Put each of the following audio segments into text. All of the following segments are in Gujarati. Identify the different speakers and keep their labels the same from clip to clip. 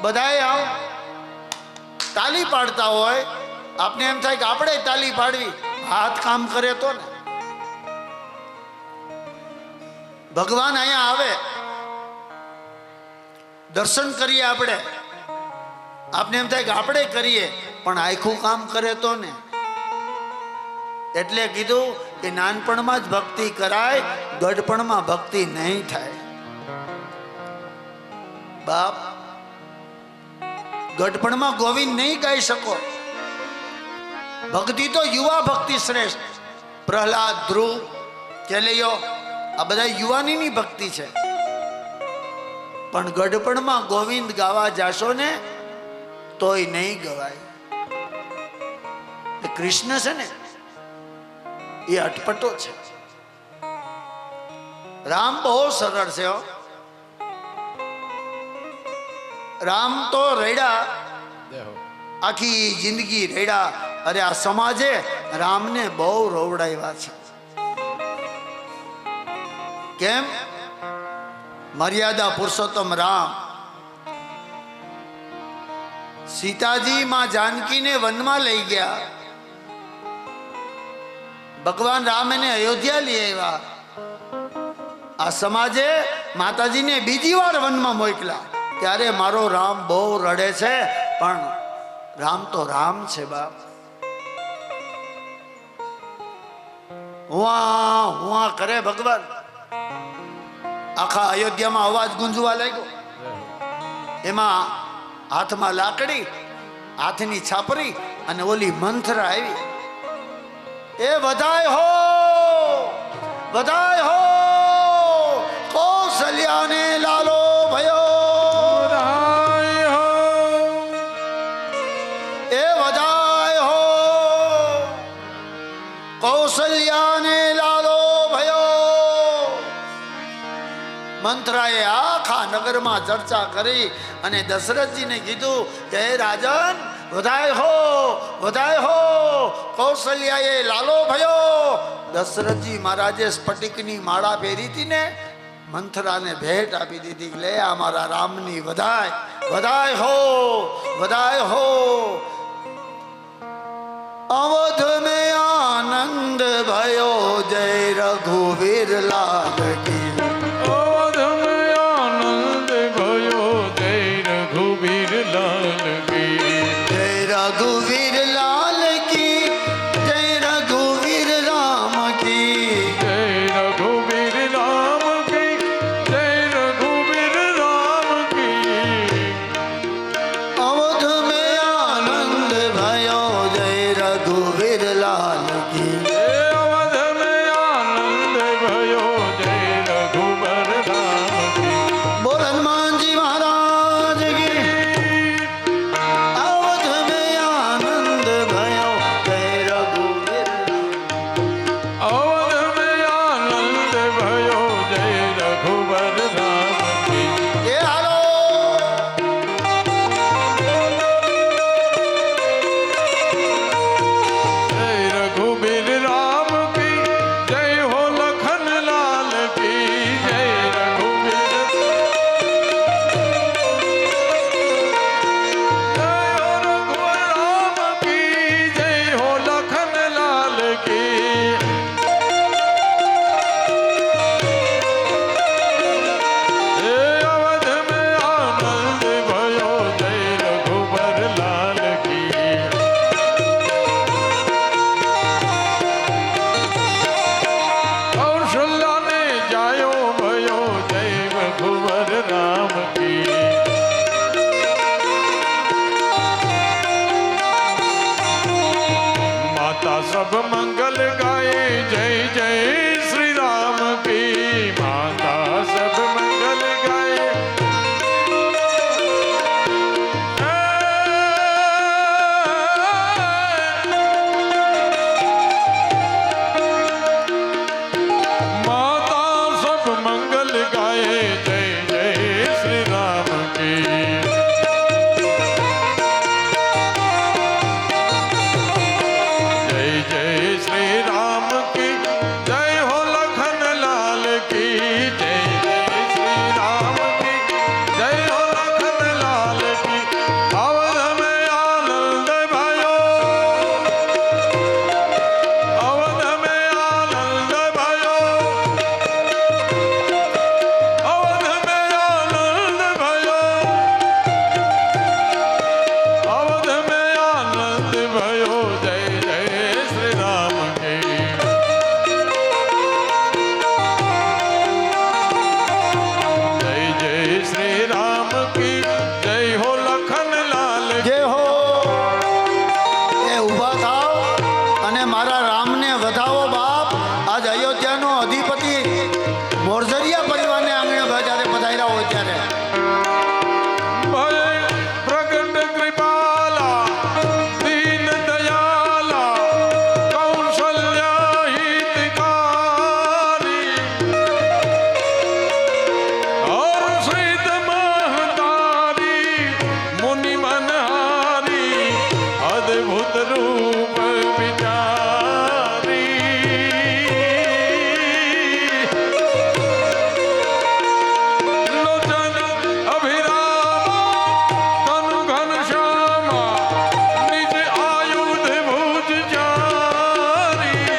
Speaker 1: બધાએ આમ તાલી પાડતા હોય, આપને એમ થાય કે આપણે તાલી પાડવી, હાથ કામ કરે તો ને. ભગવાન અહીંયા આવે, દર્શન કરીએ આપણે, આપને એમ થાય કે આપણે કરીએ, પણ આખું કામ કરે તો ને. એટલે કીધું કે નાનપણમાં જ ભક્તિ કરાય, ગઢપણમાં ભક્તિ નહીં થાય. બાપ, ગઢપણમાં ગોવિંદ નહીં ગાઈ શકો. ભક્તિ તો યુવા ભક્તિ શ્રેષ્ઠ. પ્રહલાદ, ધ્રુવ, કેલૈયો આ બધા યુવાનીની ભક્તિ છે. પણ ગઢપણમાં ગોવિંદ ગાવા જાશો ને તોય નહીં ગવાય. કૃષ્ણ છે ને એ અટપટો છે. રામ બહુ સરળ છે. રામ તો રેડા, આખી જિંદગી રેડા. અરે આ સમાજે રામને બહુ રોવડાવ્યા છે. કેમ? મર્યાદા પુરુષોત્તમ રામ. સીતાજી માં જાનકીને વનમાં લઈ ગયા, ભગવાન રામ એને અયોધ્યા લઈ આવ્યા. આ સમાજે માતાજીને બીજી વાર વનમાં મોકલા, ત્યારે મારો રામ બહુ રડે છે. પણ રામ તો રામ છે બાપ. હુઆ હુઆ કરે ભગવાન. આખા અયોધ્યામાં અવાજ ગુંજવા લાગ્યો. એમાં હાથમાં લાકડી, હાથની છાપરી અને ઓલી મંથરા આવી. એ વધાય હો, વધાય હો, કૌશલ્યાને લાલો ભયો. એ વધાય હો, કૌશલ્યાને લાલો ભયો. મંત્રાએ આખા નગરમાં ચર્ચા કરી અને દશરથજીને કીધું કે હે રાજન, વધાય હો, વધાય હો, કૌશલ્યાએ લાલો ભયો. દશરથજી મહારાજે સ્ફટિકની માળા પહેરી હતી ને, મંથરાને ભેટ આપી દીધી. લે આ મારા રામની વધાય, વધાય હો, વધાય હો. અવધ में आनंद भयो, जय रघुवीर लाल की.
Speaker 2: अवध में आनंद भयो, जय रघुवीर लाल की.
Speaker 1: जय रघुवीर लाल की, जय रघुवीर राम की.
Speaker 2: जय रघुवीर राम की, जय रघुवीर राम की.
Speaker 1: अवध में आनंद भयो, जय रघुवीर लाल की.
Speaker 2: अवध में आनंद भयो, जय
Speaker 1: ત્યારે
Speaker 2: પ્રગટ કૃપાલા દીન દયાલા કૌશલ્યા હિતકારી હર્ષિત મહતારી મુનિ મનહારી અદ્ભુત રૂપ વિચારી લોચન અભિરામા તનુ ઘનશ્યામા નિજ આયુધ ભુજ ચારી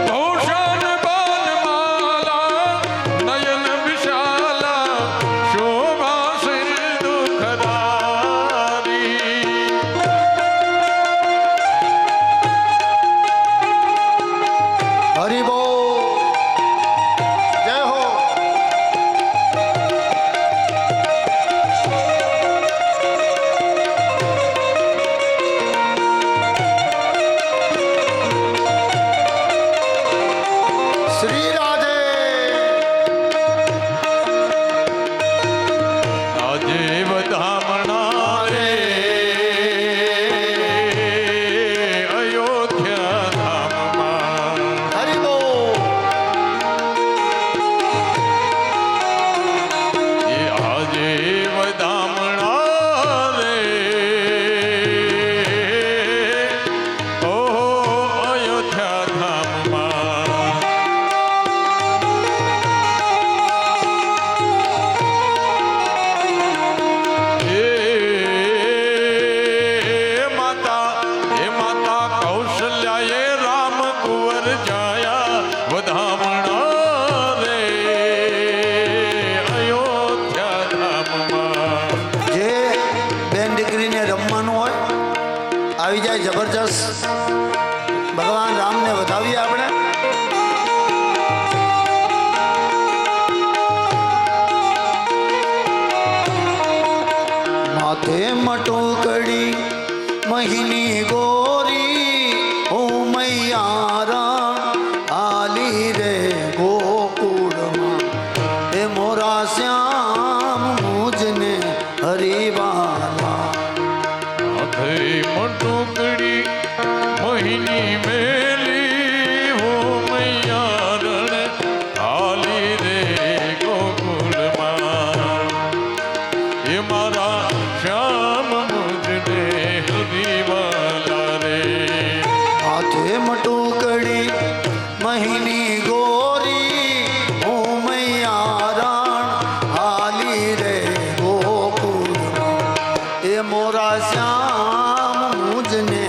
Speaker 2: ભૂષણ બાલમાલા નયન વિશાલા શોભા સિર દુખદારી
Speaker 1: હરિ બોલ જય હો શ્રી રાધે
Speaker 2: આજે વધામણા રે અયોધ્યા ધામમાં
Speaker 1: હરિ બોલ
Speaker 2: એ આજે વધામણા રે ઓહો અયોધ્યા ધામમાં એ માતા કૌશલ્યાએ રામ કુંવર જાયા વધામણા રે અયોધ્યા ધામમાં
Speaker 1: જે બેન દીકરીને રમવાનું હોય આવી જાય જબરજસ્ત ભગવાન રામને વધાવીએ આપણે માથે મટુકડી મહિની ગોરી ઓ મૈયારા આલી રે ગોકુળમાં એ મોરા શ્યામ મુજને હરિવાલા
Speaker 2: હાથે મટુકડી મોહિની મેલી હો મૈયા રણ હાલી રે ગોકુળમાં એ મારા શ્યામ મુજને હરિવાલા રે
Speaker 1: હાથે મટુકડી મહિની ગોરી ઓ મૈયારણ હાલી રે ગોકુળમાં એ મોરા શ્યામ મુજને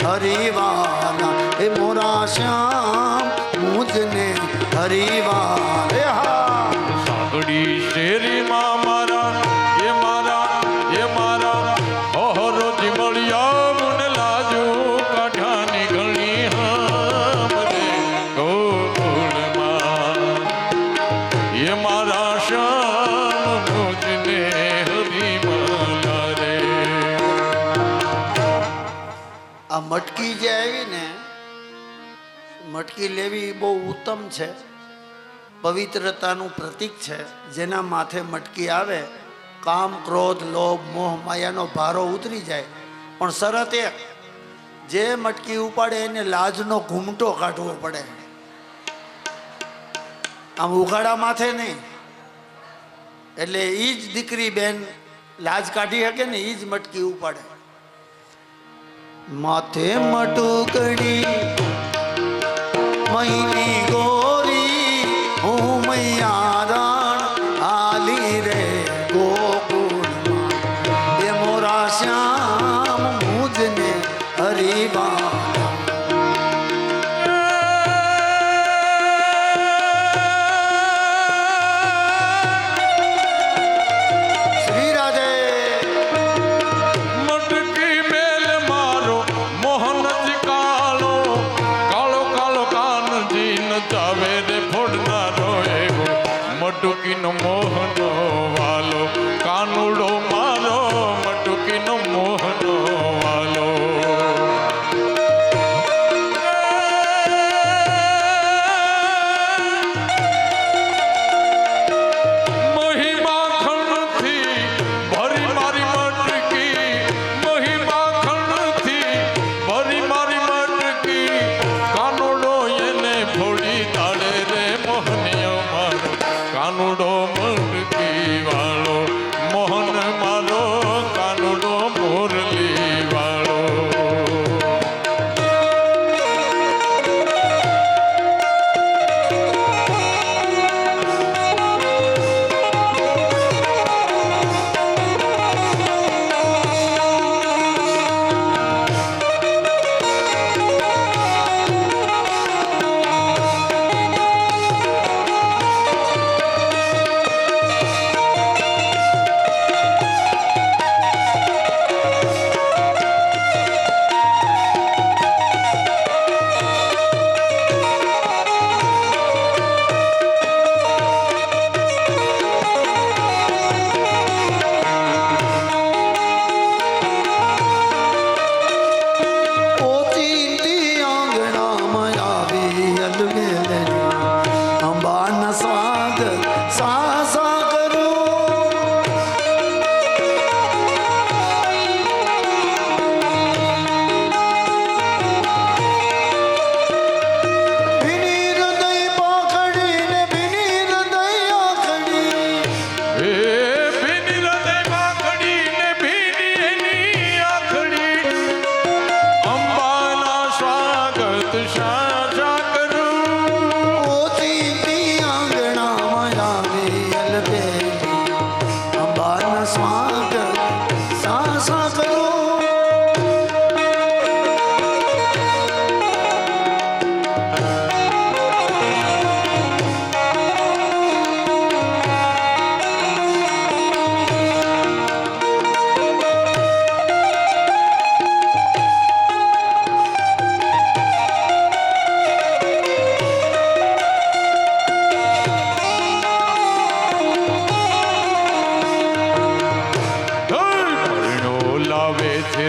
Speaker 1: હરિવાલા એ મોરા શ્યામ મુજને હરિવાલા હા
Speaker 2: સાગડી શેરીમાં મારા એ મારા ઓહરો જીમળિયા મુન લાજો કાઠાની ઘણી હામ રે ગોકુળમાં એ મારા શ્યામ મુજને હરિવાલા રે
Speaker 1: આ મટકી જે આવી ને મટકી લેવી બહુ ઉત્તમ છે પવિત્રતાનું પ્રતીક છે જેના માથે મટકી આવે કામ ક્રોધ લોભ મોહ માયાનો ભારો ઉતરી જાય પણ શરત એક જે મટકી ઉપાડે એને લાજનો ઘૂમટો કાઢવો પડે આમ ઉઘાડા માથે નહીં એટલે એ જ દીકરી બેન લાજ કાઢી શકે ને એ જ મટકી ઉપાડે માથે મટુકડી મહિની ગોરી હું મૈયારણ આલી રે ગોકુળમાં એ મોરા શ્યામ મુજને હરિવાલા શ્રી રાધે
Speaker 2: મટકી મેલ મારો મોહન જ કાળો કાળો કાળો કાનજી નચાવે રે ફોડનારો એવો મટકીનો મોહનો વાલો કાનુડો મારો મટકીનો મોહનો વાલો કાનુડો મટકી વાળો મોહન મારો કાનુડો મુરલી વાળો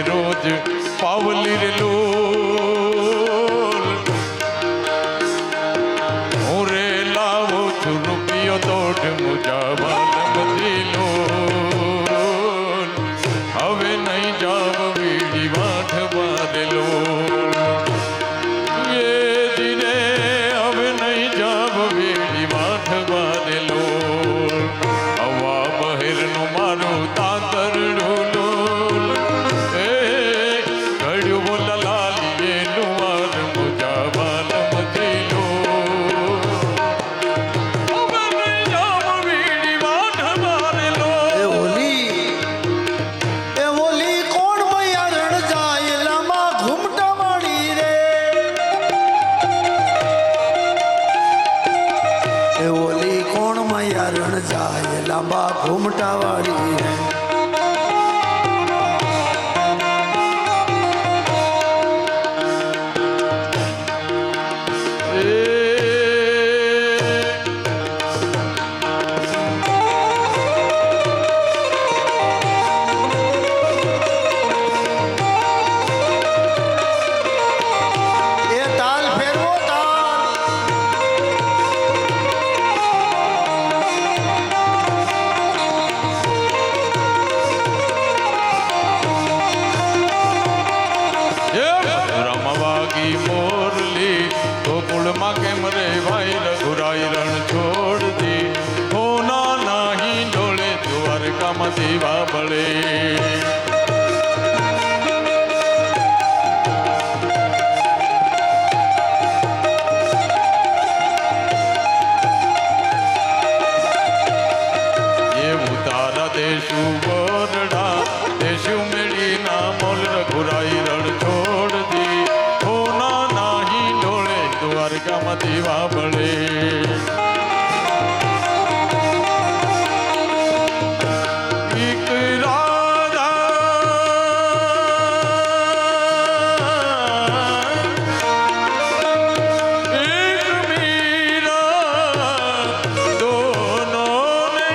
Speaker 2: રોજ પાવલી રે લોલ હું રે લાવો છું રૂપિયો દોઢ મુજાવાન બધી લોલ હવે નહીં જાવ વીડી વાઠ બાંધે લોલ એ જીને હવે નહીં જાવ વીડી વાઠ બાંધે લોલ હવા બહેરનું મારું તાતરડું
Speaker 1: લાંબા ઘૂમટા વાળી
Speaker 2: કેમ રે ભાઈ રઘુરાઈ રણ છોડ દી હોના નહીં ડોળે દ્વારકામાં દીવા બળે એવું તારા દેશું બોરડા દેશું મેળી ના મોલ રઘુરાઈ રણ છોડ દી હોના નહીં ડોળે દ્વારકામાં દીવા બળે એક રાધા એક મીરા દોનો ને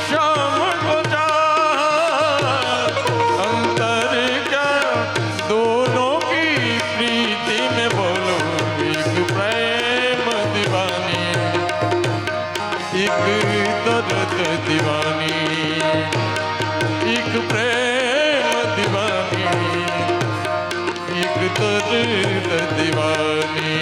Speaker 2: શ્યામ को अंतर क्या दोनों की प्रीति में बोलो एक प्रेम दीवानी एक दर्द दीवानी एक प्रेम दीवानी एक दर्द दीवानी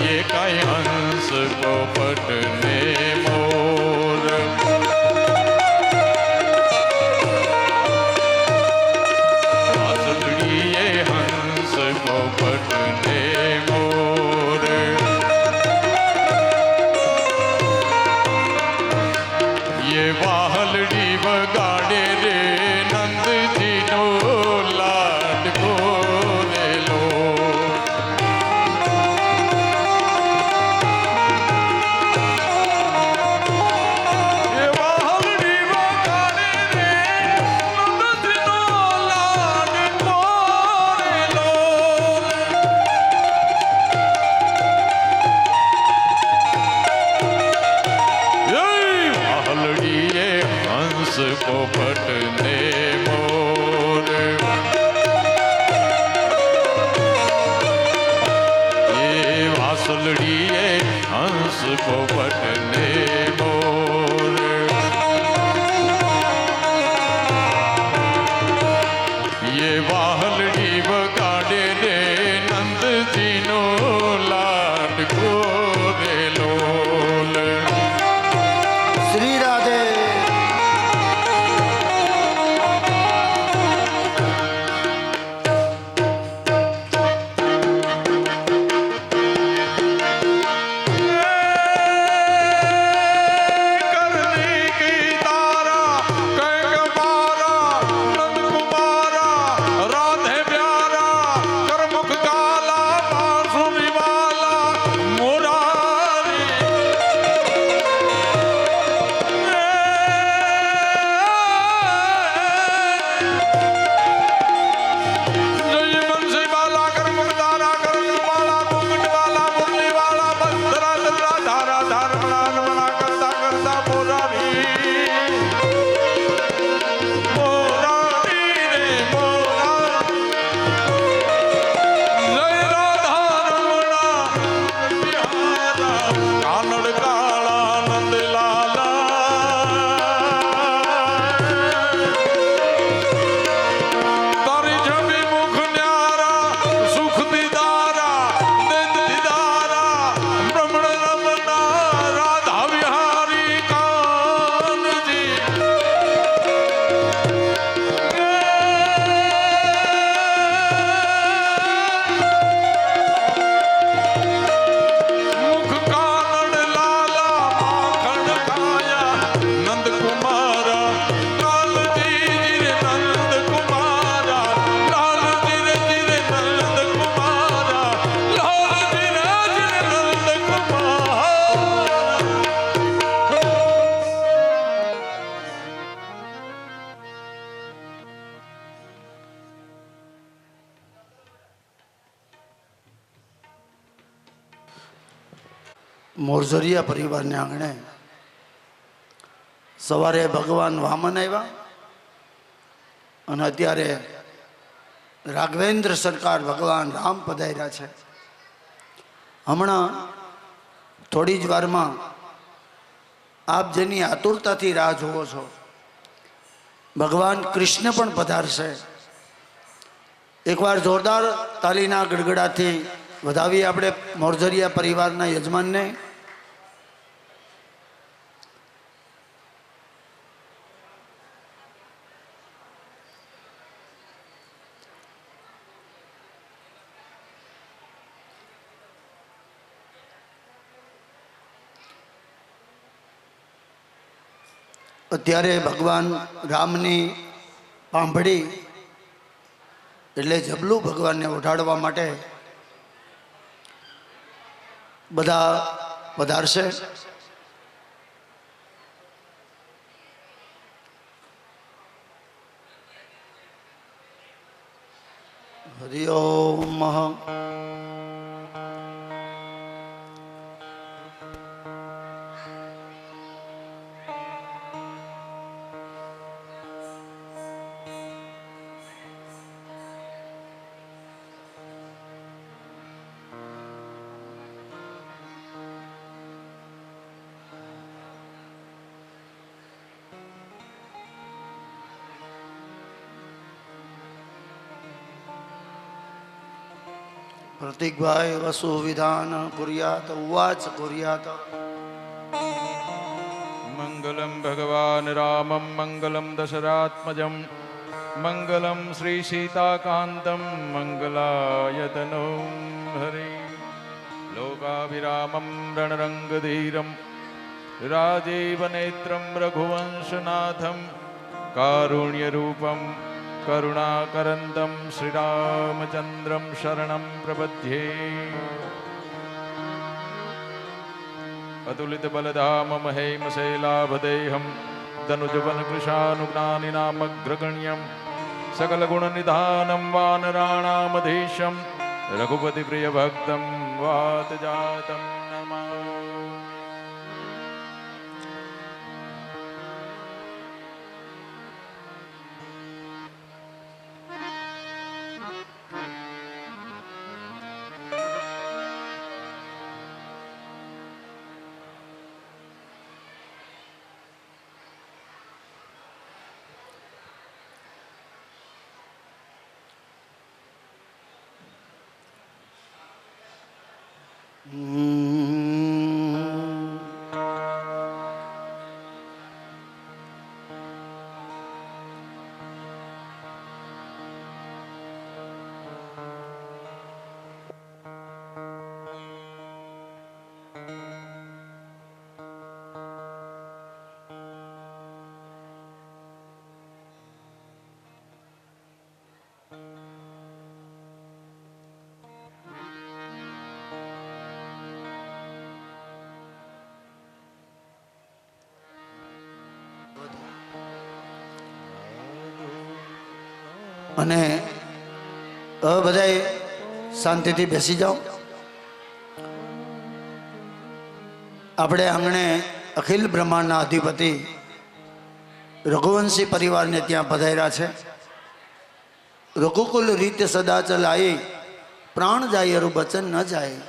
Speaker 2: ये काई हंस पोपट ने मोर वासुड़ी ये हंस पोपट ने मोर ये वाहलड़ी वगाड़े रे नंद जी नो लाड गोरे लो ये वाहलड़ी वगाड़े रे नंद जी नो लाड गोरे लो वाहलड़ी ये हंस पोपट ने मोर ये वासलड़ी ये हंस पोपट ने मोर ये वाहलड़ी बगाड़े रे नंद जी नो लाड गोरे लोल
Speaker 1: श्री राधे।
Speaker 2: करनी की तारा कह मारा नंद कुमारा राधे प्यारा कर मुख काला बांसुरी वाला मुरारी जय बंसी वाला कर मुख तारा कर वाला घूंघट वाला मुरली वाला बंदरा दरा धारा धार बना बना करता करता मुरारी मोरारी रे मोरारी जय राधा रमणा बिहारा कानड़ काला नंद लाला तारी छवि मुख न्यारा सुख दीदारा नित दीदारा ब्रह्मण रमना राधा विहारी कान जी मुख कानड़ लाला माखण खाया नंद कुमारा लाल जी रे नंद कुमारा लाल जी रे नंद कुमारा लाल जी रे नंद कुमारा
Speaker 1: મોરઝરિયા પરિવારને આંગણે સવારે ભગવાન વામન આવ્યા અને અત્યારે રાઘવેન્દ્ર સરકાર ભગવાન રામ પધાર્યા છે. હમણાં થોડી જ વારમાં આપ જેની આતુરતાથી રાહ જોવો છો ભગવાન કૃષ્ણ પણ પધારશે. એકવાર જોરદાર તાલીના ગડગડાથી વધાવીએ આપણે મોરઝરિયા પરિવારના યજમાનને. અત્યારે ભગવાન રામની પાંભડી એટલે જબલું ભગવાનને ઓઢાડવા માટે બધા પધારશે. હરિ ઓમ. પ્રતિકભાઈ વસુ વિધાન કુર્યાત ઉવાચ કુર્યાત.
Speaker 2: મંગલમ ભગવાન રામમ મંગલમ દશરાત્મજમ મંગલમ શ્રી સીતાકાંતમ મંગલાયતનોમ હરિ લોકાભિરામમ રણરંગધીરમ રાજીવનેત્રમ રઘુવંશનાથમ કારુણ્યરૂપમ કરુણાકરંદમ શ્રીરામચંદ્રમ શરણમ પ્રપદ્યે. અતુલિત બલધામમ હેમશૈલાભદેહમ ધનુજવન કૃશાનુજ્ઞાનિનામગ્રગણ્યમ સકલ ગુણનિધાનમ વાનરાણામધીશમ રઘુપતિ પ્રિય ભક્તમ વાત જાતમ નમામિ.
Speaker 1: અને હવે બધાએ શાંતિથી બેસી જાઓ. આપણે આંગણે અખિલ બ્રહ્માંડના અધિપતિ રઘુવંશી પરિવારને ત્યાં પધાર્યા છે. રઘુકુલ રીત સદા ચલાઈ પ્રાણ જાય અરુ બચન ન જાય.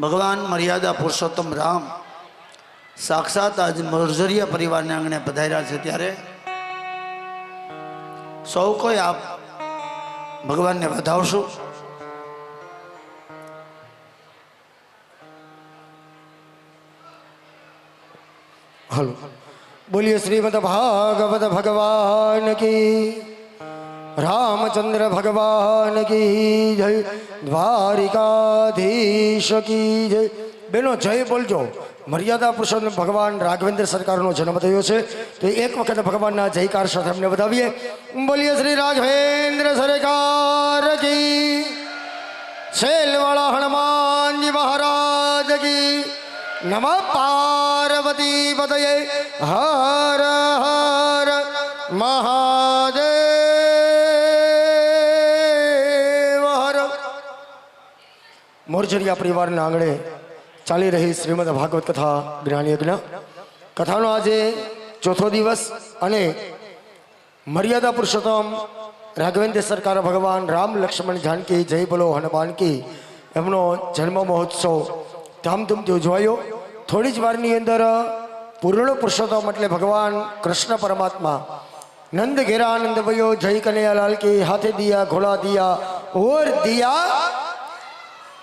Speaker 1: ભગવાન મર્યાદા પુરુષોત્તમ રામ સાક્ષાત આજ મર્જરિયા પરિવારને આંગણે પધાર્યા છે. ત્યારે સૌ કોઈ આપ ભગવાનને વધાવશું.
Speaker 3: હલો, બોલીએ શ્રીમદ ભાગવત ભગવાન કી, રામચંદ્ર ભગવાન કી જય, દ્વારિકાધીશ કી જય. બેનો જય બોલજો. મર્યાદા પુરુષોત્તમ ભગવાન રાઘવેન્દ્ર સરકારનો જન્મ થયો છે, તો એક વખત ભગવાનના જયકાર સાથે અમને વધાવીએ. બોલીએ શ્રી રાઘવેન્દ્ર સરકાર કી, શેલવાળા હનુમાનજી મહારાજ કી. નમઃ પાર્વતી પતયે હર હર મહાદેવ હર. મોરજરિયા પરિવારના આંગણે ચાલી રહી શ્રીમદ ભાગવત કથા જ્ઞાન યજ્ઞ કથાનો આજે ચોથો દિવસ અને મર્યાદા પુરુષોત્તમ રાઘવેન્દ્ર સરકાર ભગવાન રામ લક્ષ્મણ જાનકી જય બોલો હનુમાન કી એમનો જન્મ મહોત્સવ ધામધૂમથી ઉજવાયો. થોડી જ વારની અંદર પૂર્ણ પુરુષોત્તમ એટલે ભગવાન કૃષ્ણ પરમાત્મા નંદ ઘેરા આનંદ ભયો જય કનૈયાલાલ કી હાથે દિયા ઘોડા દિયા ઓર દિયા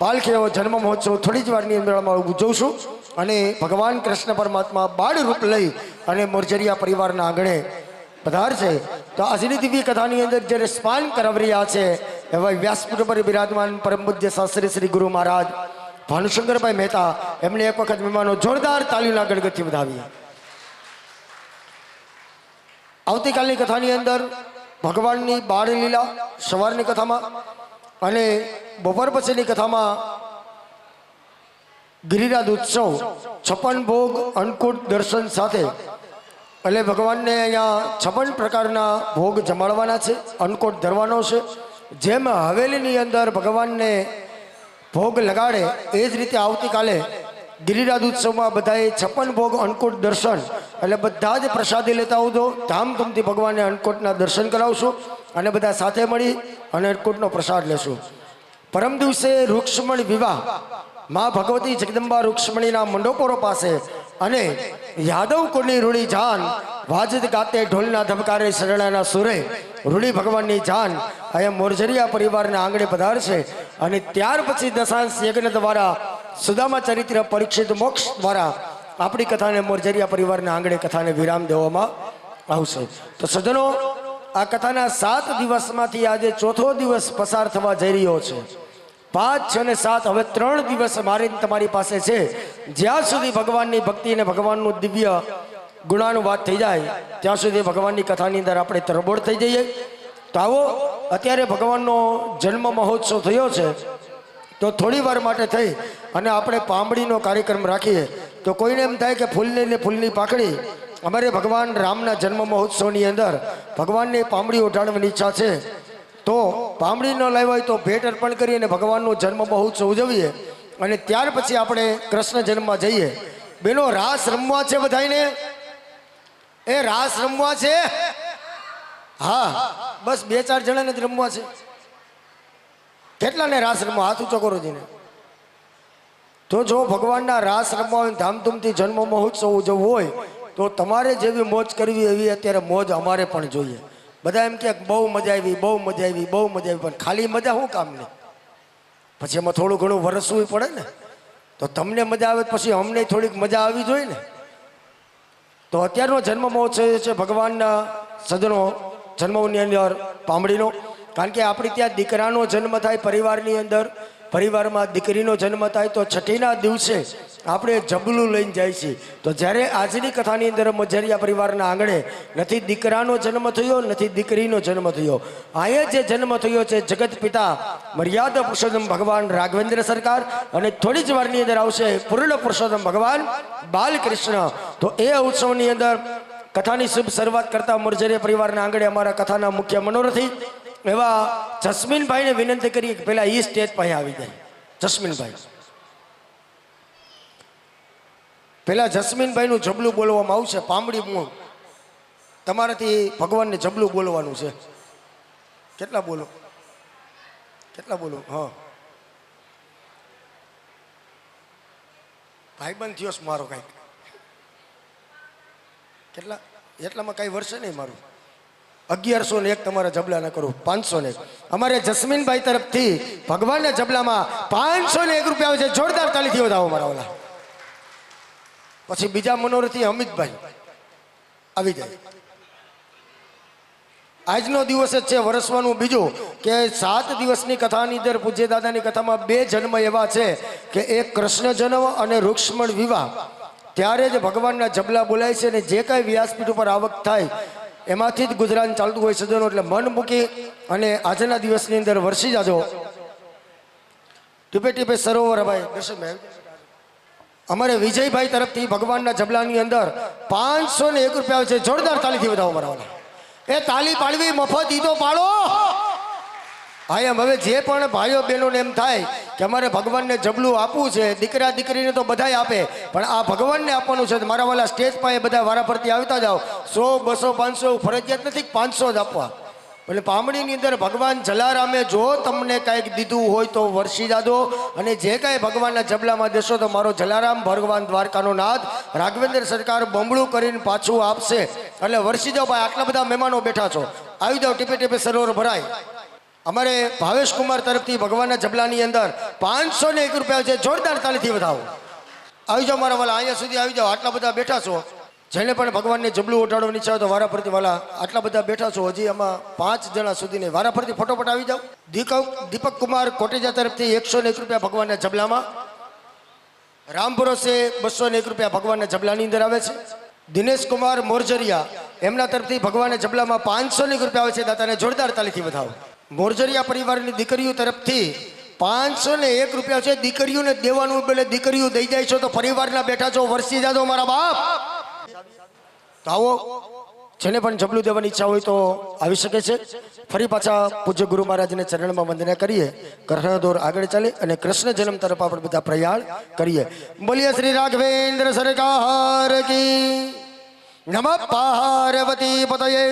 Speaker 3: પાલખી એવો જન્મ મહોત્સવ થોડી જ વારની અંદર ઉજવશું. અને ભગવાન કૃષ્ણ પરમાત્મા બાળ રૂપ લઈ અને મોરજરિયા પરિવારના આંગણે પધારશે. તો આજની દિવ્ય કથાની અંદર જ્યારે સ્નાન કરાવી રહ્યા છે એવા વ્યાસપીઠ પર બિરાજમાન પરમ પૂજ્ય શાસ્ત્રી શ્રી ગુરુ મહારાજ ભાનુશંકરભાઈ મહેતા એમને એક વખત મહેમાનો જોરદાર તાલીના ગળગથથી વધાવીએ. આવતીકાલની કથાની અંદર ભગવાનની બાળ લીલા સવારની કથામાં અને બપોર પછીની કથામાં ગિરિરાજ ઉત્સવ 56 ભોગ અન્નકૂટ દર્શન સાથે એટલે ભગવાનને અહીંયા 56 પ્રકારના ભોગ જમાડવાના છે, અન્નકૂટ ધરવાનો છે. જેમ હવેલીની અંદર ભગવાનને ભોગ લગાડે એ જ રીતે આવતીકાલે ગિરિરાજ ઉત્સવમાં બધાએ 56 ભોગ અન્નકૂટ દર્શન એટલે બધા જ પ્રસાદી લેતા આવજો. ધામધૂમથી ભગવાનને અન્નકૂટના દર્શન કરાવશું અને બધા સાથે મળી અને અન્નકૂટનો પ્રસાદ લેશું. પરમ દિવસે રૂક્ષ્મણી વિવાહ માં ભગવતી જગદંબા રૂક્ષ્મણીના મંડોપોરો પાસે અને યાદવ કુળની રૂડી જાન વાજત ગાતે ઢોલના ધબકારે શરણાના સુરે રૂડી ભગવાનની જાન અહીંયા મોરજરિયા પરિવારના આંગણે પધારશે અને ત્યાર પછી દશાંશ યજ્ઞ દ્વારા સુદામા ચરિત્ર પરીક્ષિત મોક્ષ દ્વારા આપણી કથાને મોરજરિયા પરિવારના આંગણે કથાને વિરામ દેવામાં આવશે. તો સજ્જનો, આ કથાના 7 દિવસમાંથી આજે ચોથો દિવસ પસાર થવા જઈ રહ્યો છે. 5, 6 અને 7 હવે 3 દિવસ મારી તમારી પાસે છે. જ્યાં સુધી ભગવાનની ભક્તિ અને ભગવાનનું દિવ્ય ગુણાનું વાત થઈ જાય ત્યાં સુધી ભગવાનની કથાની અંદર આપણે તરબોળ થઈ જઈએ. તો આવો, અત્યારે ભગવાનનો જન્મ મહોત્સવ થયો છે, તો થોડી વાર માટે થઈ અને આપણે પાંબડીનો કાર્યક્રમ રાખીએ. તો કોઈને એમ થાય કે ફૂલની ને ફૂલની પાકડી, અમારે ભગવાન રામના જન્મ મહોત્સવની અંદર ભગવાનને પાંબડી ઉઠાડવાની ઈચ્છા છે, તો પાંબડી ન લાવ્યા હોય તો ભેટ અર્પણ કરી અને ભગવાનનો જન્મ મહોત્સવ ઉજવીએ અને ત્યાર પછી આપણે કૃષ્ણ જન્મમાં જઈએ. બેનો, રાસ રમવા છે બધાને? એ રાસ રમવા છે? હા, બસ 2-4 જણાને જ રમવા છે. કેટલાને રાસ રમવા? હાથ ઊંચો કરો જીને. તો જો ભગવાનના રાસ રમવા હોય, ધામધૂમથી જન્મ મહોત્સવ ઉજવવો હોય, તો તમારે જેવી મોજ કરવી એવી અત્યારે મોજ અમારે પણ જોઈએ. બધા એમ કે બહુ મજા આવી, બહુ મજા આવી, બહુ મજા આવી, પણ ખાલી મજા શું કામની? પછી એમાં થોડું ઘણું વરસવું પડે ને. તો તમને મજા આવે પછી અમને થોડીક મજા આવી જોઈએ ને. તો અત્યારનો જન્મ મહોત્સવ છે ભગવાનના સજ્જનો જન્મની અંદર પાંબડીનો. કારણ કે આપણી ત્યાં દીકરાનો જન્મ થાય પરિવારની અંદર, પરિવારમાં દીકરીનો જન્મ થાય તો છઠ્ઠીના દિવસે આપણે જબલું લઈને જાય છીએ. તો જ્યારે આજની કથાની અંદર મોરજરિયા પરિવારના આંગણે નથી દીકરાનો જન્મ થયો, નથી દીકરીનો જન્મ થયો. અહીંયા જે જન્મ થયો છે જગત પિતા મર્યાદા પુરુષોત્તમ ભગવાન રાઘવેન્દ્ર સરકાર, અને થોડી જ વારની અંદર આવશે પૂર્ણ પુરુષોત્તમ ભગવાન બાલકૃષ્ણ. તો એ ઉત્સવની અંદર કથાની શુભ શરૂઆત કરતા મોરજરિયા પરિવારના આંગણે અમારા કથાના મુખ્ય મનોરથી એવા જસ્મીનભાઈને વિનંતી કરીએ કે પહેલા એ સ્ટેજ પાસે આવી જાય. જસ્મીનભાઈ, પહેલા જસ્મીનભાઈનું જબલું બોલવામાં આવશે. પાંબડી મું તમારાથી ભગવાનને જબલું બોલવાનું છે. કેટલા બોલો? કેટલા બોલો? હા, ભાઈબંધ થયો મારો કાંઈક. કેટલા? એટલામાં કાંઈ વર્ષે નહીં મારું. 1101 તમારા જબલાના કરું. 501 અમારે જસ્મીનભાઈ તરફથી ભગવાનના જબલામાં 501 રૂપિયા આવે છે. જોરદાર તાલીથી વધાવો મારા ઓલા. પછી બીજા મનોરથી અમિતભાઈ આવી જાય. આજનો દિવસ જ છે વરસવાનું. બીજું કે 7 દિવસની કથાની અંદર પૂજ્ય દાદાની કથામાં 2 જન્મ એવા છે કે એક કૃષ્ણ જન્મ અને રૂક્ષ્મણ વિવાહ. ત્યારે જ ભગવાનના જબલા બોલાય છે અને જે કાંઈ વ્યાસપીઠ ઉપર આવક થાય એમાંથી જ ગુજરાન ચાલતું હોય સજ્જનો. એટલે મન મૂકી અને આજના દિવસની અંદર વરસી જાજો. ટીપે ટીપે સરોવર. ભાઈ દર્શનભાઈ, અમારે વિજયભાઈ તરફથી ભગવાનના જબલાની અંદર 501 રૂપિયા છે. જોરદાર તાલીથી વધાવો મારા. એ તાલી પાડવી મફત, ઈ તો પાડો. હા, એમ હવે જે પણ ભાઈઓ બહેનોને એમ થાય કે અમારે ભગવાનને જબલું આપવું છે, દીકરા દીકરીને તો બધાય આપે, પણ આ ભગવાનને આપવાનું છે. મારા વાલા સ્ટેજ પાસે બધા વારાફરતી આવતા જાઓ. 100, 200, 500 ફરજિયાત નથી, 500 જ આપવા. એટલે પાંબડીની અંદર ભગવાન જલારામે જો તમને કાંઈક દીધું હોય તો વરસી જાદો, અને જે કાંઈ ભગવાનના જબલામાં દેશો તો મારો જલારામ ભગવાન દ્વારકાનો નાથ રાઘવેન્દ્ર સરકાર બમણું કરીને પાછું આપશે. એટલે વરસી જાઓ ભાઈ. આટલા બધા મહેમાનો બેઠા છો, આવી જાઓ. ટીપે ટીપે સરોવર ભરાય. અમારે ભાવેશ કુમાર તરફથી ભગવાનના જબલાની અંદર 501 રૂપિયા છે. જોરદાર તાલીથી વધાવો. આવી જાઓ મારા વાલા, અહીંયા સુધી આવી જાઓ. આટલા બધા બેઠા છો. જેને પણ ભગવાનને જબલું ઉઠાડવાની ઈચ્છા હોય તો વારાફરતી વાલા આટલા બધા બેઠા છો. હજી આમાં 5 જણા સુધીને વારાફરતી ફટોફટ આવી જાઓ. દીપક કુમાર કોટેજા તરફથી 101 રૂપિયા ભગવાનના જબલામાં. રામ ભરોસે 201 રૂપિયા ભગવાનના જબલાની અંદર આવે છે. દિનેશ કુમાર મોરજરિયા એમના તરફથી ભગવાનના જબલામાં 501 રૂપિયા આવે છે. દાતાને જોરદાર તાલીથી વધાવો. મોરજરિયા પરિવારની દીકરીઓ તરફથી 501 રૂપિયા છે. દીકરીઓને દેવાનું બદલે દીકરીઓ દઈ જાય છો તો પરિવારના બેઠા છો, વરસી જાજો મારા બાપ. તો આવો, જેને પણ જબલું દેવાની ઈચ્છા હોય તો આવી શકે છે. ફરી પાછા પૂજ્ય ગુરુ મહારાજને ચરણમાં વંદના કરીએ. કર્ણદોર આગળ ચાલે અને કૃષ્ણ જન્મ તરફ આપણે બધા પ્રયાણ કરીએ. બોલીએ શ્રી રાઘવેન્દ્ર સરકાર કી. નમઃ પાર્વતી પતયે.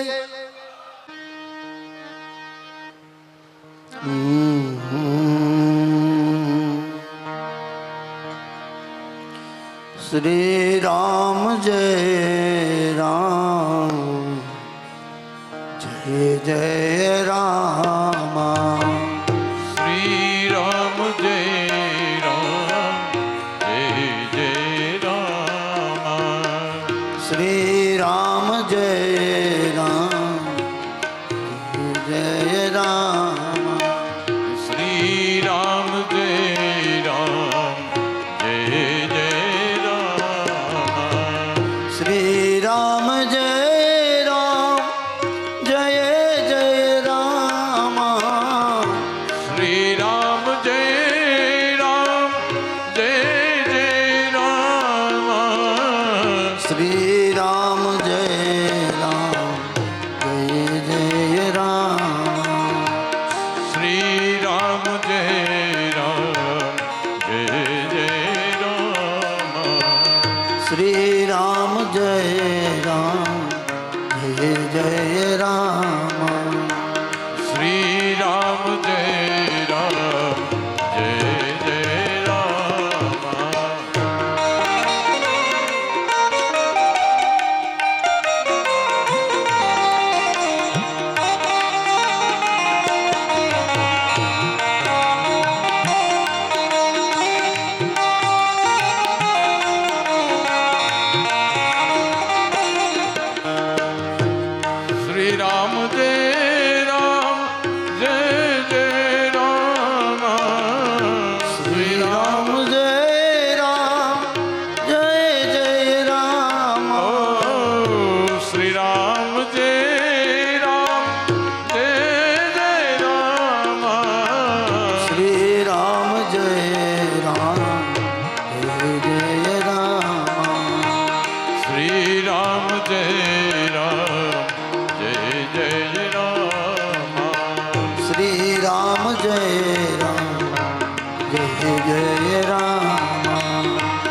Speaker 1: શ્રી રામ જય રામ જય જય રામ
Speaker 2: શ્રી રામ જય રામ જય જય રામ
Speaker 1: શ્રી રામ જય રામ જય જય રામ
Speaker 2: શ્રી રામ જય રામ જય જય રામ
Speaker 1: શ્રી રામ જય રામ જય જય રામ
Speaker 2: શ્રી રામ જય રામ જય જય રામ
Speaker 1: શ્રી રામ જય રામ જય જય રામ
Speaker 2: શ્રી રામ જય રામ જય જય રામ
Speaker 1: શ્રી રામ જય રામ જય જય રામ
Speaker 2: શ્રી રામ જય રામ જય જય રામ શ્રી રામ જય રામ જય જય રામ
Speaker 1: શ્રી રામ જય રામ જય જય રામ
Speaker 2: ઓ શ્રી રામ જય રામ જય જય રામ
Speaker 1: શ્રી રામ જય રામ જય જય રામ
Speaker 2: શ્રી રામ જય રામ જય જય રામ
Speaker 1: શ્રી રામ જય રામ જય જય રામ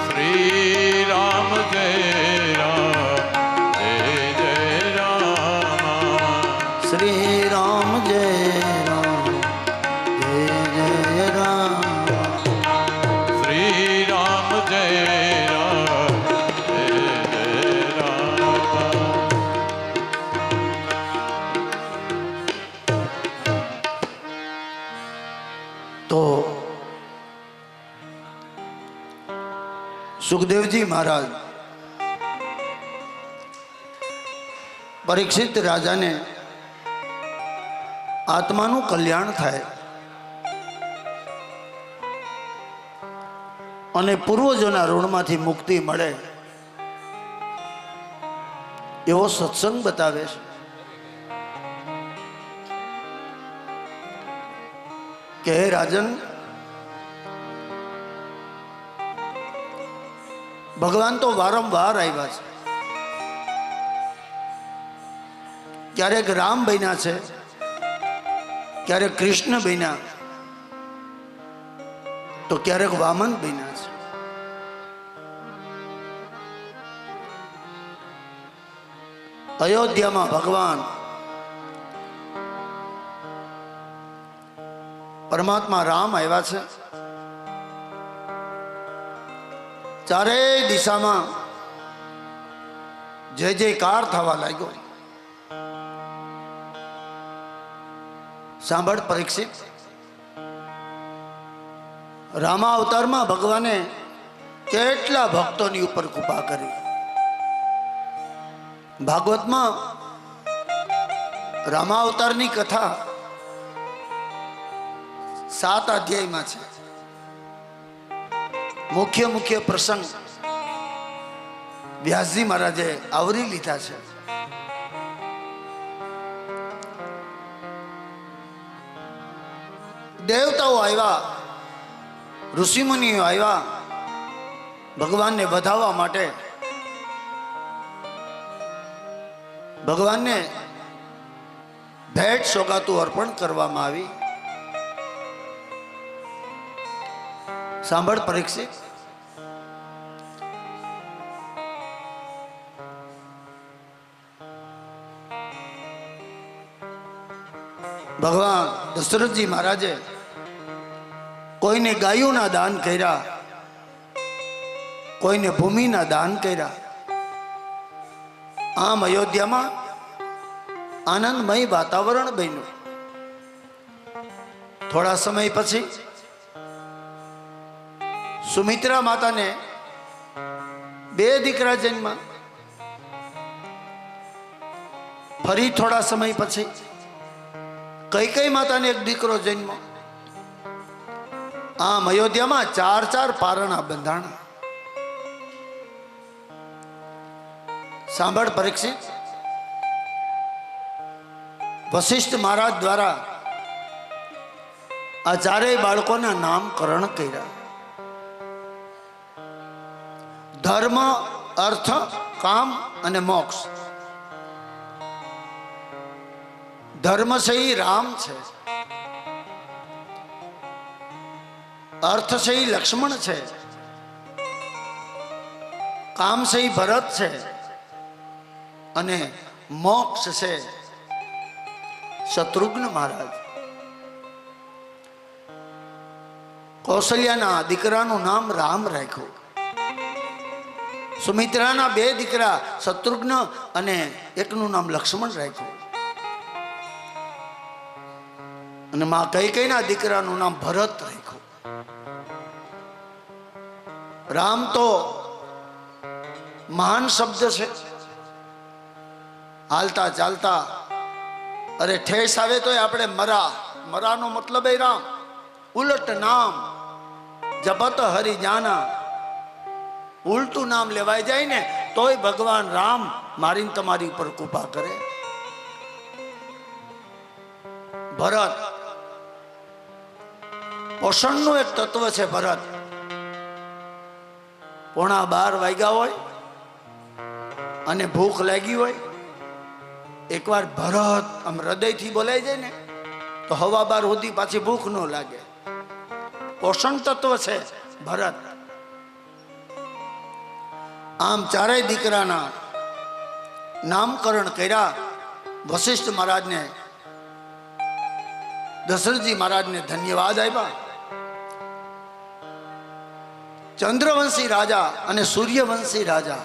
Speaker 2: શ્રી રામ જય રામ જય જય રામ
Speaker 1: શ્રી રામ જય રામ જય જય રામ
Speaker 2: શ્રી રામ જય રામ જય જય રામ
Speaker 1: તો સુખદેવજી મહારાજ પરીક્ષિત રાજાને આત્માનું કલ્યાણ થાય અને પૂર્વજોના ઋણમાંથી મુક્તિ મળે એવો સત્સંગ બતાવે છે કે હે રાજન, ભગવાન તો વારંવાર આવ્યા છે. ક્યારેક રામ બન્યા છે, ક્યારેક કૃષ્ણ બન્યા, તો ક્યારેક વામન બન્યા છે. અયોધ્યામાં ભગવાન પરમાત્મા રામ આવ્યા છે. ચારેય દિશામાં જય જયકાર થવા લાગ્યો. સાંભળ પરીક્ષિત, રામા અવતારમાં ભગવાને કેટલા ભક્તોની ઉપર કૃપા કરી. ભાગવતમાં રામા અવતારની કથા 7 અધ્યાયમાં છે. મુખ્ય પ્રસંગ વ્યાસજી મહારાજે આવરી લીધા છે. દેવતાઓ આવ્યા, ઋષિમુનિઓ આવ્યા ભગવાનને વધાવવા માટે. ભગવાનને ભેટ સોગાતું અર્પણ કરવામાં આવી. સાંભળ પરીક્ષિત, ભગવાન દશરથજી મહારાજે કોઈને ગાયોના દાન કર્યા, કોઈને ભૂમિના દાન કર્યા. આમ અયોધ્યામાં આનંદમય વાતાવરણ બન્યું. થોડા સમય પછી સુમિત્રા માતાને 2 દીકરા જન્મ્યા. ફરી થોડા સમય પછી કૈકેયી માતાને 1 દીકરો જન્મ્યો. આમ અયોધ્યામાં 4 પારણા બંધાણા. સાંભળ પરીક્ષિત, વશિષ્ઠ મહારાજ દ્વારા આ 4 બાળકોના નામકરણ કર્યા. ધર્મ, અર્થ, કામ અને મોક્ષ. ધર્મ છે ઈ રામ છે, અર્થ છે ઈ લક્ષ્મણ છે, કામ છે ઈ ભરત છે અને મોક્ષ છે શત્રુઘ્ન મહારાજ. કૌશલ્યાના દીકરાનું નામ રામ રાખ્યું. સુમિત્રાના 2 દીકરા શત્રુઘ્ન અને એકનું નામ લક્ષ્મણ રાખ્યું. અને માં કૈકેયીના દીકરાનું નામ ભરત રાખ્યું. રામ તો મહાન શબ્દ છે. હાલતા ચાલતા અરે ઠેસ આવે તો આપણે મરાનો મતલબ એ રામ. ઉલટ નામ જપત હરિ જાના. ઉલટું નામ લેવાય જાય ને તોય ભગવાન રામ મારીને તમારી ઉપર કૃપા કરે. ભરત પોષણનું એક તત્વ છે. ભરત 11:15 વાગ્યા હોય અને ભૂખ લાગી હોય, એકવાર ભરત આમ હૃદયથી બોલાઈ જાય ને તો 12:15 સુધી પાછી ભૂખ ન લાગે. પોષણ તત્વ છે ભરત. આમ 4 દીકરાના નામકરણ કર્યા. વશિષ્ઠ મહારાજને, દશરથજી મહારાજને ધન્યવાદ આપ્યા. ચંદ્રવંશી રાજા અને સૂર્યવંશી રાજા.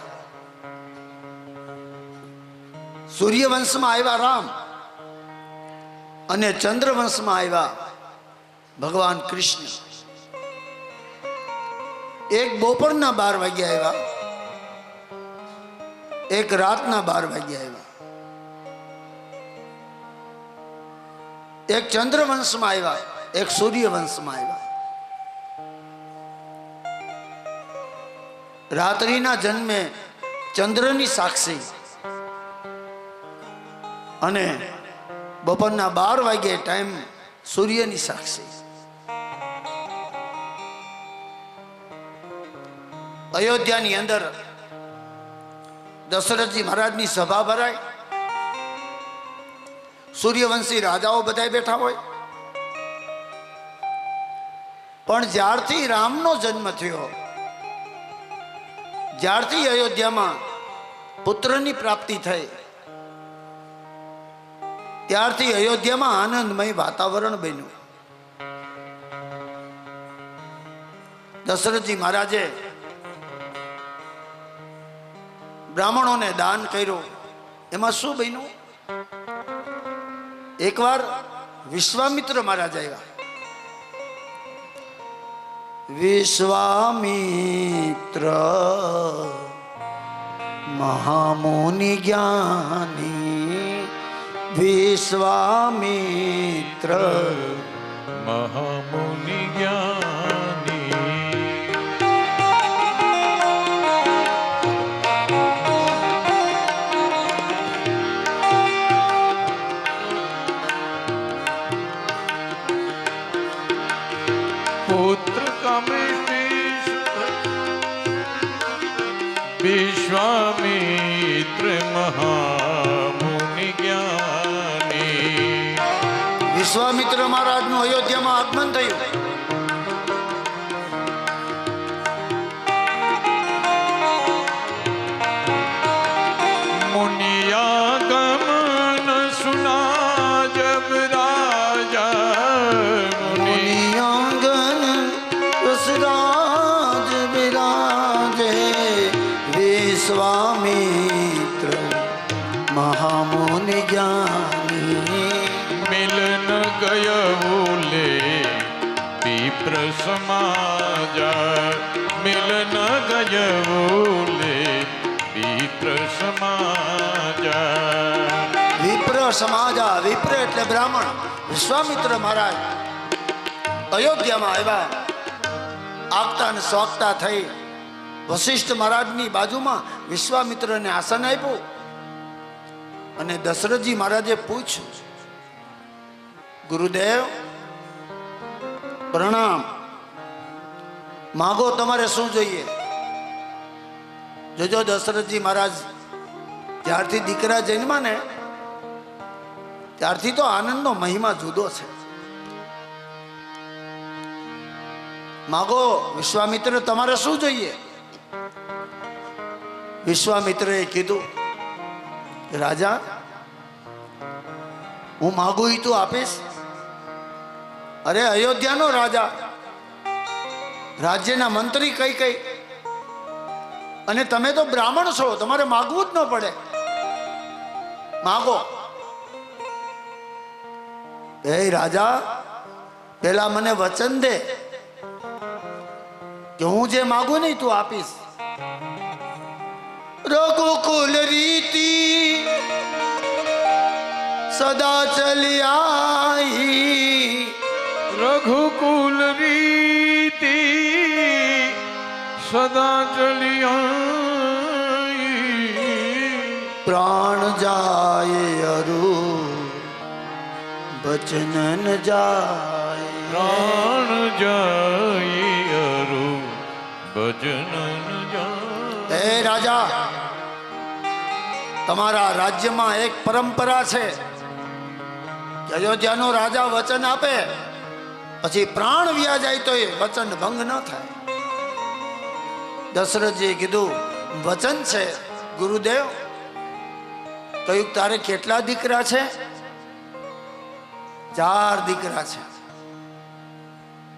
Speaker 1: સૂર્યવંશમાં આવ્યા રામ અને ચંદ્રવંશમાં આવ્યા ભગવાન કૃષ્ણ. એક બપોરના 12 વાગ્યા આવ્યા, એક રાતના 12 વાગ્યા આવ્યા. એક ચંદ્રવંશમાં આવ્યા, એક સૂર્યવંશમાં આવ્યા. રાત્રિના જન્મે ચંદ્રની સાક્ષી અને બપોરના 12 વાગ્યે ટાઈમ સૂર્યની સાક્ષી. અયોધ્યાની અંદર દશરથજી મહારાજની સભા ભરાય. સૂર્યવંશી રાજાઓ બધા બેઠા હોય. પણ જ્યારથી રામનો જન્મ થયો, જ્યારથી અયોધ્યામાં પુત્રની પ્રાપ્તિ થઈ, ત્યારથી અયોધ્યામાં આનંદમય વાતાવરણ બન્યું. દશરથજી મહારાજે બ્રાહ્મણોને દાન કર્યું. એમાં શું બન્યું? એકવાર વિશ્વામિત્ર મહારાજ આવ્યા. વિશ્વામિત્ર મહામુનિ જ્ઞાની, વિશ્વામિત્ર
Speaker 2: મહામુનિ જ્ઞાની. પુત્ર વિશ્વામિત્ર મહામુનિ જ્ઞાની.
Speaker 1: વિશ્વામિત્ર મહારાજનું અયોધ્યામાં આગમન થયું.
Speaker 2: મુનિયાગમન સુના જબ રાજા.
Speaker 1: મુનિયાંગન રસરાજ વિરાજે. વિશ્વામિત્ર મહામુનિ જ્ઞાની
Speaker 2: મિલન ગયવું લે વિપ્ર સમાજા મિલન ગયવું લે વિપ્ર સમાજા
Speaker 1: વિપ્ર સમાજા વિપ્ર એટલે બ્રાહ્મણ વિશ્વામિત્ર મહારાજ અયોધ્યામાં આવ્યા આગતા ને સ્વાગતા થઈ વશિષ્ઠ મહારાજની બાજુમાં વિશ્વામિત્રને આસન આપ્યું અને દશરથજી મહારાજે પૂછ્યું ગુરુદેવ પ્રણામ માગો તમારે શું જોઈએ જોજો દશરથજી મહારાજ જ્યારથી દીકરા જન્મા ને ત્યારથી તો આનંદનો મહિમા જુદો છે માગો વિશ્વામિત્ર તમારે શું જોઈએ વિશ્વામિત્રએ કીધું રાજા હું માગું ઈ તું આપીશ અરે અયોધ્યાનો રાજા રાજ્યના મંત્રી કઈ કઈ અને તમે તો બ્રાહ્મણ છો તમારે માગવું જ ન પડે માગો એ રાજા પેલા મને વચન દે કે હું જે માગું નહીં તું આપીશ રઘુકુલ રીતિ સદા ચલી આઈ
Speaker 2: રઘુકુલ રીતિ સદા ચલિયા
Speaker 1: પ્રાણ જાય અરુ બચનન જાય
Speaker 2: પ્રાણ જાય અરુ ભજનન જાય
Speaker 1: હે રાજા તમારા રાજ્યમાં એક પરંપરા છે કે અયોધ્યાનો રાજા વચન આપે પછી પ્રાણ વ્યા જાય તો એ વચન ભંગ ન થાય દશરથજીએ કીધું વચન છે ગુરુદેવ કહ્યું તારે કેટલા દીકરા છે 4 દીકરા છે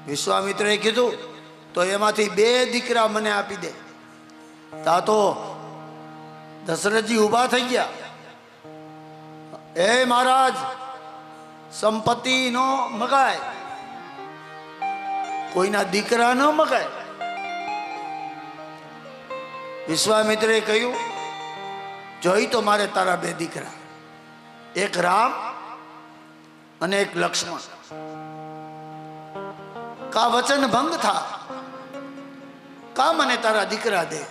Speaker 1: વિશ્વામિત્રએ કીધું તો એમાંથી 2 દીકરા મને આપી દે તા તો દશરથજી ઊભા થઈ ગયા એ મહારાજ સંપત્તિ નો મગાય કોઈના દીકરા ન મગાય વિશ્વામિત્રએ કહ્યું જોઈ તો મારે તારા 2 દીકરા એક રામ અને એક લક્ષ્મણ કા વચન ભંગ થા કા મને તારા દીકરા દે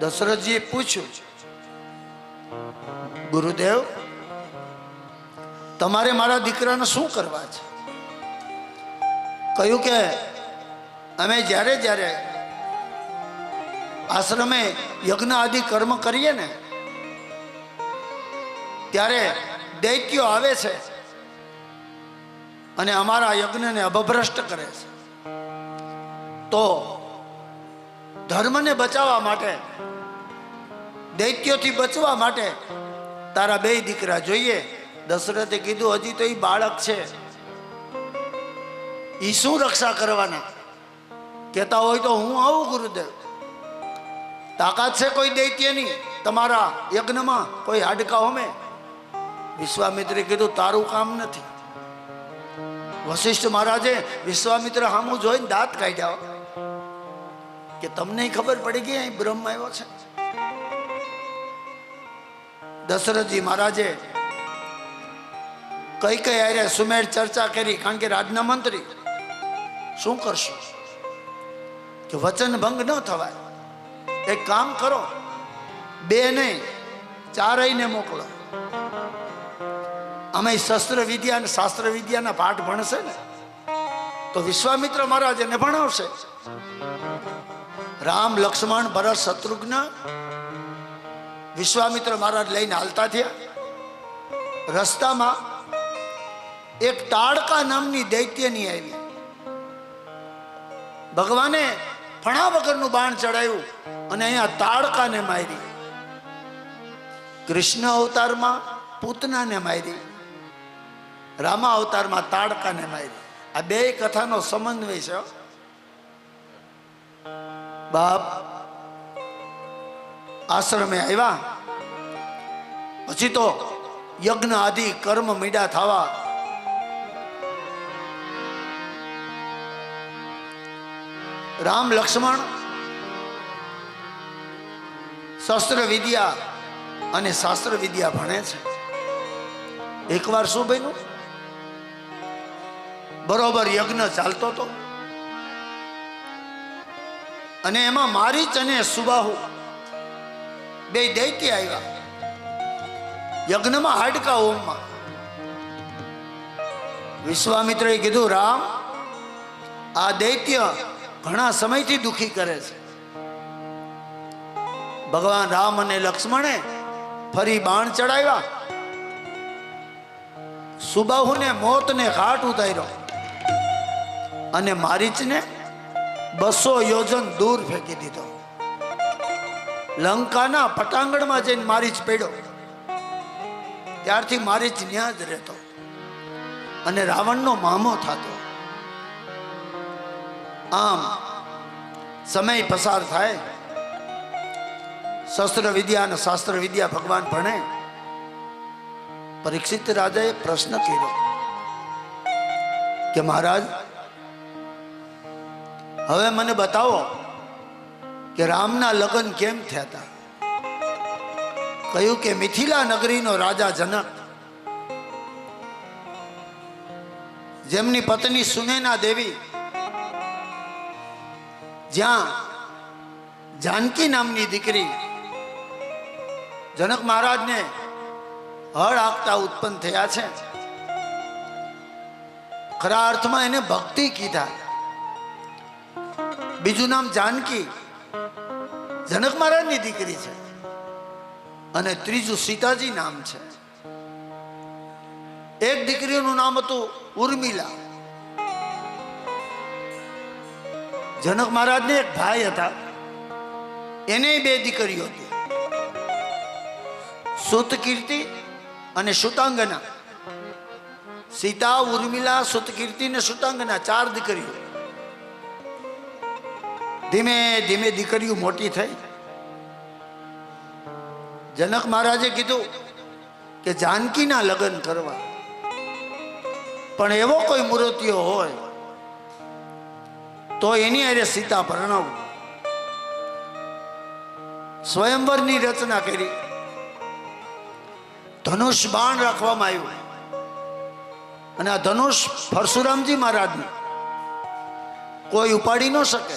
Speaker 1: દશરથજીએ પૂછ્યું ગુરુદેવ તમારે મારા દીકરાને શું કરવા છે કહ્યું કે અમે જ્યારે જ્યારે આશ્રમે યજ્ઞ આદિ કર્મ કરીએ ને ત્યારે દૈત્યો આવે છે અને અમારા યજ્ઞને અપભ્રષ્ટ કરે છે તો ધર્મને બચાવવા માટે દૈત્યોથી બચવા માટે તારા 2 દીકરા જોઈએ દશરથે કીધું હજી તો એ બાળક છે ઈ શું રક્ષા કરવાના કહેતા હોય તો હું આવું ગુરુદેવ તાકાત છે કોઈ દૈત્યની તમારા યજ્ઞમાં કોઈ હાડકા હોમે વિશ્વામિત્રે કીધું તારું કામ નથી વશિષ્ઠ મહારાજે વિશ્વામિત્ર સામું જોઈને દાંત કાઢ્યા કે તમને ખબર પડી ગઈ અહીં બ્રહ્મ આવ્યો છે દશરથજી મહારાજે કઈ કઈ આરે સુમેળ ચર્ચા કરી કારણ કે રાજના મંત્રી શું કરશો કે વચન ભંગ ન થવાય એક કામ કરો 2 નહીં 4 ને મોકલો અમે શસ્ત્ર વિદ્યા અને શાસ્ત્ર વિદ્યાના પાઠ ભણશે ને તો વિશ્વામિત્ર મહારાજ એને ભણાવશે રામ લક્ષ્મણ ભરત શત્રુઘ્ન વિશ્વામિત્ર મહારાજ લઈને હાલતા થયા રસ્તામાં એક તાડકા નામની દૈત્યની આવી ભગવાને ફણા વગરનું બાણ ચડાવ્યું અને અહીંયા તાડકાને મારી કૃષ્ણ અવતારમાં પૂતનાને મારી રામા અવતારમાં તાડકાને મારી આ 2 કથાનો સમન્વય છે બાપ આશ્રમે આવ્યા પછી તો યજ્ઞ આદિ કર્મ મીડા થવા. રામ લક્ષ્મણ શસ્ત્ર વિદ્યા અને શાસ્ત્ર વિદ્યા ભણે છે. એકવાર શું બન્યું, બરોબર યજ્ઞ ચાલતો હતો અને એમાં મારીચ અને સુબાહુ બે દૈત્ય આવ્યા. યજ્ઞમાં હાડકા હોમમાં વિશ્વામિત્રએ કીધું, રામ આ દૈત્ય ઘણા સમયથી દુખી કરે છે. ભગવાન રામ અને લક્ષ્મણે ફરી બાણ ચડાવ્યા. સુબાહુને મોતને ઘાટ ઉતાર્યો અને મારીચને 200 યોજન દૂર ફેંકી દીધો. લંકાના પટાંગણમાં જઈને મારીચ પડ્યો. ત્યારથી મારીચ ન્યા જ રહેતો અને રાવણનો મામો થતો. આમ સમય પસાર થાય, શસ્ત્ર વિદ્યા અને શાસ્ત્ર વિદ્યા ભગવાન ભણે. પરીક્ષિત રાજાએ પ્રશ્ન કર્યો કે મહારાજ, હવે મને બતાવો કે રામના લગ્ન કેમ થયા હતા. કહ્યું કે મિથિલા નગરીનો રાજા જનક, જેમની પત્ની સુનેના દેવી, જ્યાં જાનકી નામની દીકરી જનક મહારાજને હળ આંકતા ઉત્પન્ન થયા છે. ખરા અર્થમાં એને ભક્તિ કીધા. બીજું નામ જાનકી, જનક મહારાજની દીકરી છે. અને ત્રીજું સીતાજી નામ છે. એક દીકરીનું નામ હતું ઉર્મિલા. જનક મહારાજને એક ભાઈ હતા, એને 2 દીકરીઓ હતી, સુતકીર્તિ અને સુતાંગના. સીતા, ઉર્મિલા, સુતકીર્તિ ને સુતાંગના 4 દીકરીઓ. ધીમે ધીમે દીકરીઓ મોટી થઈ. જનક મહારાજે કીધું કે જાનકીના લગ્ન કરવા, પણ એવો કોઈ મૂર્તિઓ હોય તો એની હારે સીતા પરણાવું. સ્વયંવરની રચના કરી. ધનુષ બાણ રાખવામાં આવ્યું અને આ ધનુષ પરશુરામજી મહારાજનું કોઈ ઉપાડી ન શકે.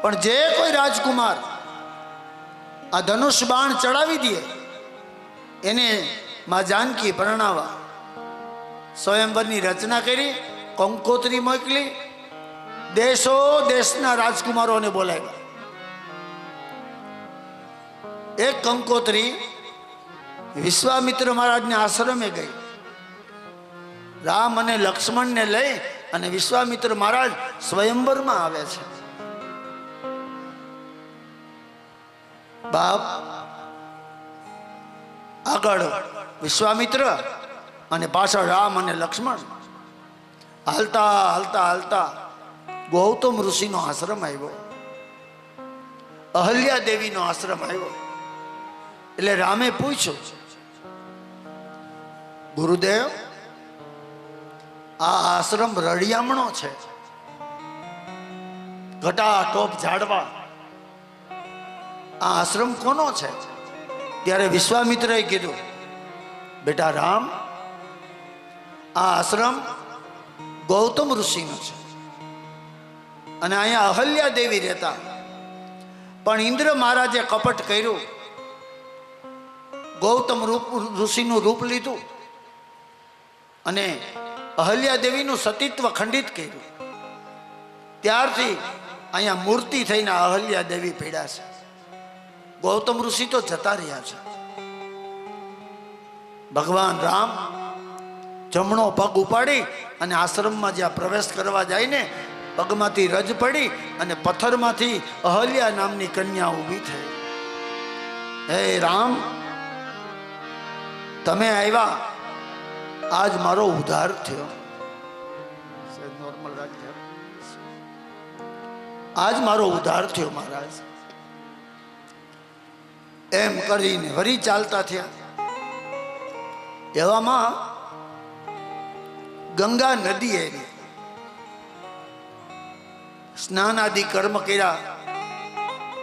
Speaker 1: પણ જે કોઈ રાજકુમાર આ ધનુષ બાણ ચડાવી દે એને માં જાનકી પરણાવા. સ્વયંવરની રચના કરી, કંકોત્રી મોકલી, દેશો દેશના રાજકુમારોને બોલાવ્યા. એક કંકોત્રી વિશ્વામિત્ર મહારાજના આશ્રમે ગઈ. રામ અને લક્ષ્મણને લઈ અને વિશ્વામિત્ર મહારાજ સ્વયંવરમાં આવે છે. બાપ આગળ વિશ્વામિત્ર અને પાછળ રામ અને લક્ષ્મણ હાલતા હાલતા હાલતા ગૌતમ ઋષિનો આશ્રમ આવ્યો, અહલ્યા દેવીનો આશ્રમ આવ્યો. એટલે રામે પૂછ્યું, ગુરુદેવ, આ આશ્રમ રળિયામણો છે, ઘટા ટોપ ઝાડવા, આ આશ્રમ કોનો છે? ત્યારે વિશ્વામિત્રએ કીધું, બેટા રામ, આ આશ્રમ ગૌતમ ઋષિનો છે અને અહીંયા અહલ્યા દેવી રહેતા. પણ ઇન્દ્ર મહારાજે કપટ કર્યું, ગૌતમ ઋષિનું રૂપ લીધું અને અહલ્યા દેવીનું સતીત્વ ખંડિત કર્યું. ત્યારથી અહીંયા મૂર્તિ થઈને અહલ્યા દેવી પીડા છે. ગૌતમ ઋષિ તો જતા રહ્યા છે. ભગવાન રામ જમણો પગ ઉપાડી અને આશ્રમમાં જ્યાં પ્રવેશ કરવા જાય ને, પગમાંથી રજ પડી અને પથ્થરમાંથી અહલ્યા નામની કન્યા ઊભી થઈ. હે રામ, તમે આવ્યા, આજ મારો ઉદ્ધાર થયો. નોર્મલ રાખજો. આજ મારો ઉદ્ધાર થયો મહારાજ. એમ કરીને વળી ચાલતા થયા. એવામાં ગંગા નદી આવી. સ્નાન આદિ કર્મ કર્યા.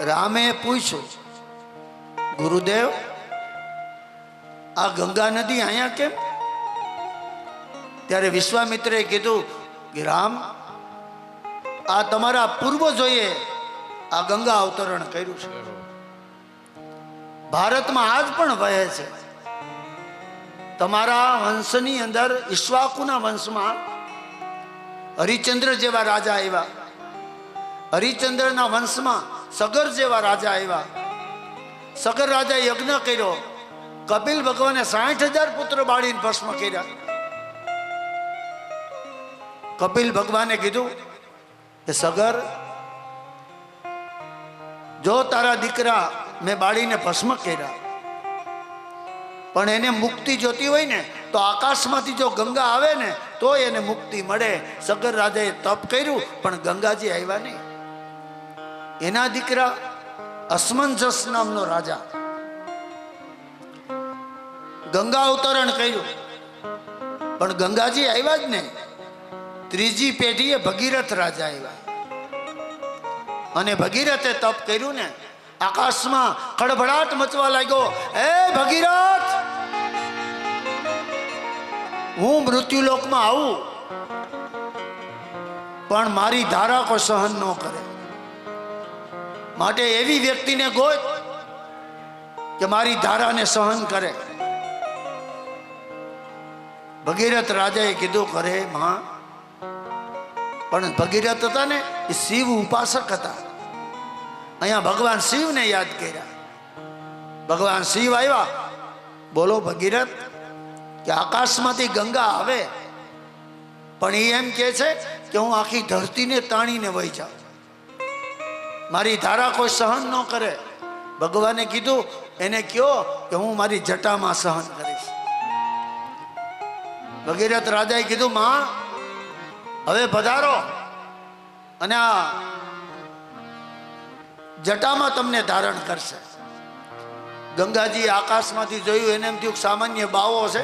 Speaker 1: રામે પૂછ્યું, ગુરુદેવ, આ ગંગા નદી અહીંયા કેમ? ત્યારે વિશ્વામિત્રે કીધું કે રામ, આ તમારા પૂર્વજોએ આ ગંગા અવતરણ કર્યું છે. ભારતમાં આજ પણ વહે છે. તમારા વંશની અંદર ઈક્ષ્વાકુના વંશમાં હરિચંદ્ર જેવા રાજા આવ્યા. હરિચંદ્રના વંશમાં સગર જેવા રાજા આવ્યા. સગર રાજાએ યજ્ઞ કર્યો. કપિલ ભગવાને 60,000 પુત્ર બાળીને ભસ્મ કર્યા. કપિલ ભગવાને કીધું કે સગર, જો તારા દીકરા મેં બાળીને ભસ્મ કર્યા, પણ એને મુક્તિ જોતી હોય ને તો આકાશમાંથી જો ગંગા આવે ને તો એને મુક્તિ મળે. સગર રાજાએ તપ કર્યું પણ ગંગાજી આવ્યા નહીં. એના દીકરા અસમંજસ નામનો રાજા ગંગા અવતરણ કર્યું પણ ગંગાજી આવ્યા જ નહીં. ત્રીજી પેઢીએ ભગીરથ રાજા આવ્યા અને ભગીરથે તપ કર્યું ને આકાશમાં ખડભડાટ મચવા લાગ્યો. એ ભગીરથ, હું મૃત્યુલોકમાં આવું પણ મારી ધારા કોઈ સહન ન કરે. માટે એવી વ્યક્તિને ગોત કે મારી ધારાને સહન કરે. ભગીરથ રાજાએ કીધું, કરે માં. પણ ભગીરથ હતા ને એ શિવ ઉપાસક હતા. અહીંયા ભગવાન શિવને યાદ કર્યા. ભગવાન શિવ આવ્યા. બોલો ભગીરથ, કે આકાશમાંથી ગંગા આવે પણ એ એમ કે છે કે હું આખી ધરતીને તાણીને વહી જાઉં, મારી ધારા કોઈ સહન ન કરે. ભગવાને કીધું એને કયો કે હું મારી જટામાં સહન કરીશ. ભગીરથ રાજાએ કીધું, માં હવે પધારો અને આ જટામાં તમને ધારણ કરશે. ગંગાજી આકાશમાંથી જોયું, એને એમ થયું સામાન્ય બાવો છે,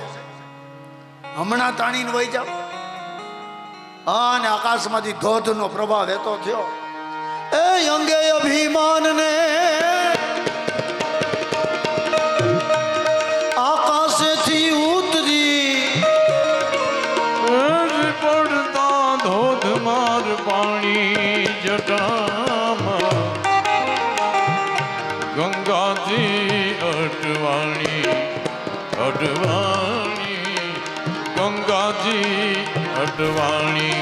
Speaker 1: હમણાં તાણીને વહી જાવ. અને આકાશમાંથી ધોધનો પ્રભાવ વહેતો થયો. એ અંગે અભિમાનને આકાશેથી ઉતરી
Speaker 2: પડતા ધોધમાર પાણી જટામાં ગંગાજી અડવાણી અડવાણી ગંગાજી અડવાણી